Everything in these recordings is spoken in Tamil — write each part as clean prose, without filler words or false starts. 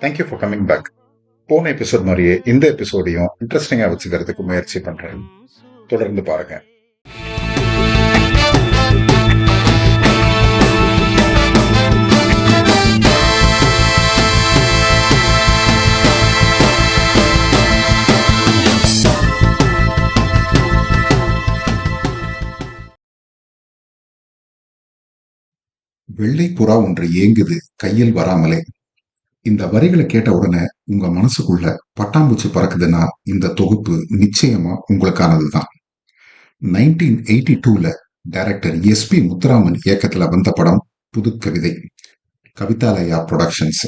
Thank you for coming back. போன எபிசோட் மாதிரியே இந்த எபிசோடையும் இன்ட்ரெஸ்டிங்கா வச்சுக்கிறதுக்கு முயற்சி பண்றேன். தொடர்ந்து பாருங்க. வெள்ளை புறா ஒன்று ஏங்குது கையில் வராமலே. இந்த வரிகளை கேட்ட உடனே உங்க மனசுக்குள்ள பட்டாம்பூச்சி பறக்குதுன்னா இந்த தொகுப்பு நிச்சயமா உங்களுக்கானதுதான். 1982ல டைரக்டர் எஸ்பி முத்துராமன் இயக்கத்துல வந்த படம் புதுக்கவிதை, கவிதாலயா புரொடக்ஷன்ஸ்.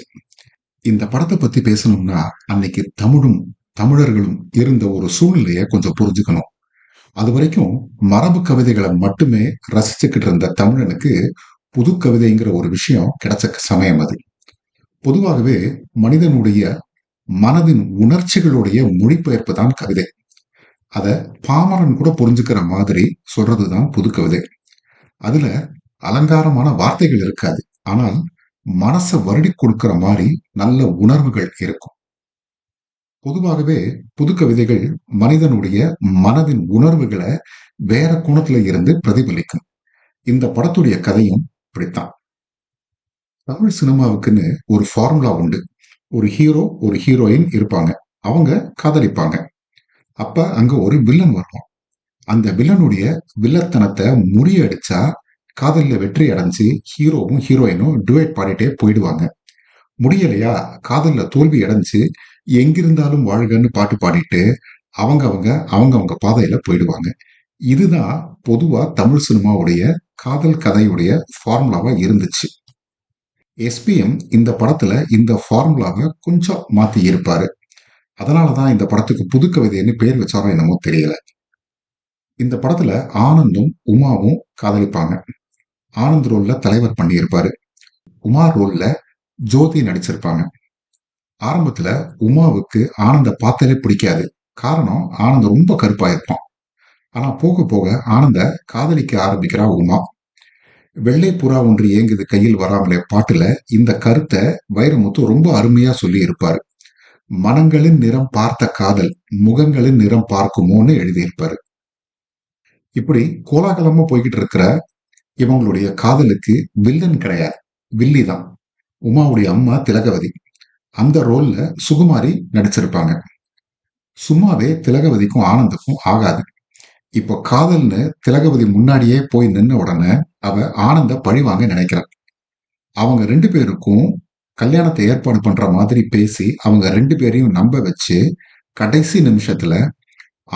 இந்த படத்தை பத்தி பேசணும்னா அன்னைக்கு தமிழர்களும் இருந்த ஒரு சூழ்நிலைய கொஞ்சம் புரிஞ்சுக்கணும். அது வரைக்கும் மரபு கவிதைகளை மட்டுமே ரசிச்சுக்கிட்டு இருந்த தமிழனுக்கு புது கவிதைங்கிற ஒரு விஷயம் கிடைச்ச சமயம் அது. பொதுவாகவே மனிதனுடைய மனதின் உணர்ச்சிகளுடைய மொழிபெயர்ப்பு தான் கவிதை. அத பாமரன் கூட புரிஞ்சுக்கிற மாதிரி சொல்றதுதான் புது கவிதை. அதுல அலங்காரமான வார்த்தைகள் இருக்காது, ஆனால் மனசை வருடி கொடுக்கிற மாதிரி நல்ல உணர்வுகள் இருக்கும். பொதுவாகவே புது கவிதைகள் மனிதனுடைய மனதின் உணர்வுகளை வேற கோணத்துல இருந்து பிரதிபலிக்கும். இந்த படத்துடைய கதையும் இப்படித்தான். தமிழ் சினிமாவுக்குன்னு ஒரு ஃபார்முலா உண்டு. ஒரு ஹீரோ ஒரு ஹீரோயின் இருப்பாங்க, அவங்க காதலிப்பாங்க. அப்ப அங்க ஒரு வில்லன் வருவான். அந்த வில்லனுடைய வில்லத்தனத்தை முறியடிச்சா காதல்ல வெற்றி அடைஞ்சு ஹீரோவும் ஹீரோயினும் டுவேட் பாடிட்டே போயிடுவாங்க. முடியலையா, காதல்ல தோல்வி அடைஞ்சு எங்கிருந்தாலும் வாழ்கன்னு பாட்டு பாடிட்டு அவங்க பாதையில போயிடுவாங்க. இதுதான் பொதுவா தமிழ் சினிமாவுடைய காதல் கதையுடைய ஃபார்முலாவா இருந்துச்சு. எஸ்பிஎம் இந்த படத்துல இந்த ஃபார்முலாவை கொஞ்சம் மாத்தி இருப்பாரு. அதனாலதான் இந்த படத்துக்கு புது கவிதைன்னு பேர் வச்சாரோ என்னமோ தெரியல. இந்த படத்துல ஆனந்தும் உமாவும் காதலிப்பாங்க. ஆனந்த் ரோல்ல தலைவர் பண்ணி இருப்பாரு, உமா ரோல்ல ஜோதி நடிச்சிருப்பாங்க. ஆரம்பத்துல உமாவுக்கு ஆனந்த பார்த்தாலே பிடிக்காது. காரணம், ஆனந்த் ரொம்ப கருப்பா இருப்பான். ஆனா போக போக ஆனந்த காதலிக்க ஆரம்பிக்கிறா உமா. வெள்ளை புறா ஒன்று ஏங்குது கையில் வராமலே பாட்டுல இந்த கருத்தை வைரமுத்து ரொம்ப அருமையா சொல்லி இருப்பாரு. மனங்களின் நிறம் பார்த்த காதல் முகங்களின் நிறம் பார்க்குமோன்னு எழுதியிருப்பாரு. இப்படி கோலாகலமா போய்கிட்டு இருக்கிற இவங்களுடைய காதலுக்கு வில்லன் கிடையாது, வில்லி தான். உமாவுடைய அம்மா திலகவதி. அந்த ரோல்ல சுகுமாரி நடிச்சிருப்பாங்க. சும்மாவே திலகவதிக்கும் ஆனந்துக்கும் ஆகாது. இப்போ காதல்னு திலகவதி முன்னாடியே போய் நின்ன உடனே அவ ஆனந்த பழிவாங்க நினைக்கிறான். அவங்க ரெண்டு பேருக்கும் கல்யாணத்தை ஏற்பாடு பண்ற மாதிரி பேசி அவங்க ரெண்டு பேரையும் நம்ப வச்சு கடைசி நிமிஷத்துல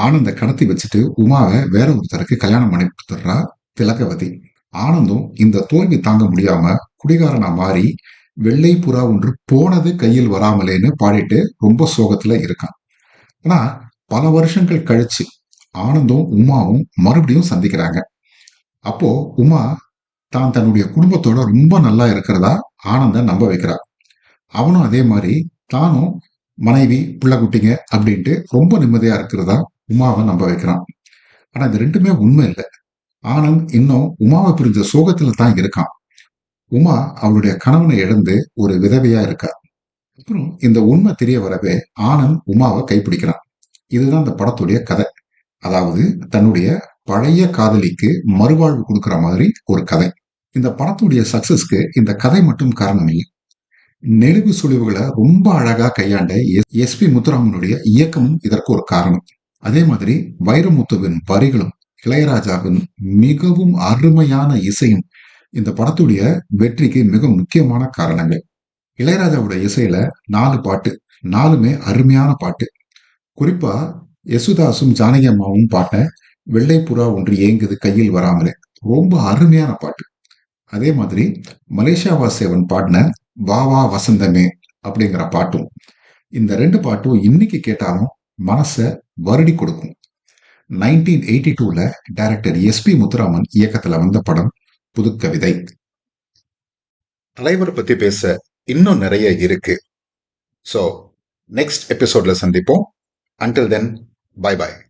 ஆனந்த கடத்தி வச்சுட்டு உமாவை வேற ஒருத்தருக்கு கல்யாணம் பண்ணி கொடுத்துடுறா திலகவதி. ஆனந்தும் இந்த தோல்வி தாங்க முடியாம குடிகாரனா மாறி வெள்ளை புறா ஒன்று போனது கையில் வராமலேன்னு பாடிட்டு ரொம்ப சோகத்துல இருக்கான். ஆனா பல வருஷங்கள் கழிச்சு ஆனந்தும் உமாவும் மறுபடியும் சந்திக்கிறாங்க. அப்போ உமா தான் தன்னுடைய குடும்பத்தோட ரொம்ப நல்லா இருக்கிறதா ஆனந்த நம்ப வைக்கிறா. அவனும் அதே மாதிரி தானும் மனைவி பிள்ளை குட்டிங்க அப்படின்ட்டு ரொம்ப நிம்மதியா இருக்கிறதா உமாவை நம்ப வைக்கிறான். ஆனா இது ரெண்டுமே உண்மை இல்லை. ஆனந்த் இன்னும் உமாவை புரிஞ்ச சோகத்துல தான் இருக்கான். உமா அவளுடைய கணவனை இழந்து ஒரு விதவையா இருக்கா. அப்புறம் இந்த உண்மை தெரிய வரவே ஆனந்த் உமாவை கைப்பிடிக்கிறான். இதுதான் இந்த படத்துடைய கதை. அதாவது தன்னுடைய பழைய காதலிக்கு மறுவாழ்வு கொடுக்கிற மாதிரி ஒரு கதை. இந்த படத்துடைய சக்சஸ்க்கு இந்த கதை மட்டும் காரணம் இல்லை, நெளிவு சுழிவுகளை ரொம்ப அழகா கையாண்ட எஸ்பி முத்துராமனுடைய இயக்கமும் இதற்கு ஒரு காரணம். அதே மாதிரி வைரமுத்துவின் வரிகளும் இளையராஜாவின் மிகவும் அருமையான இசையும் இந்த படத்துடைய வெற்றிக்கு மிக முக்கியமான காரணங்கள். இளையராஜாவுடைய இசையில 4 பாட்டு, 4மே அருமையான பாட்டு. குறிப்பா யேசுதாசும் ஜானகி அம்மாவும் பாட்ட வெள்ளை புறா ஒன்று ஏங்குது கையில் வராமலே ரொம்ப அருமையான பாட்டு. அதே மாதிரி மலேசியா வாசேவன் பாடின வா வா வசந்தமே அப்படிங்கிற பாட்டும். இந்த 2 பாட்டும் இன்னைக்கு கேட்டாலும் மனசை வருடி கொடுக்கும். 1982ல டைரக்டர் எஸ்பி முத்துராமன் இயக்கத்துல வந்த படம் புதுக்கவிதை. தலைவர் பத்தி பேச இன்னும் நிறைய இருக்கு. ஸோ நெக்ஸ்ட் எபிசோட்ல சந்திப்போம். Until then, bye bye.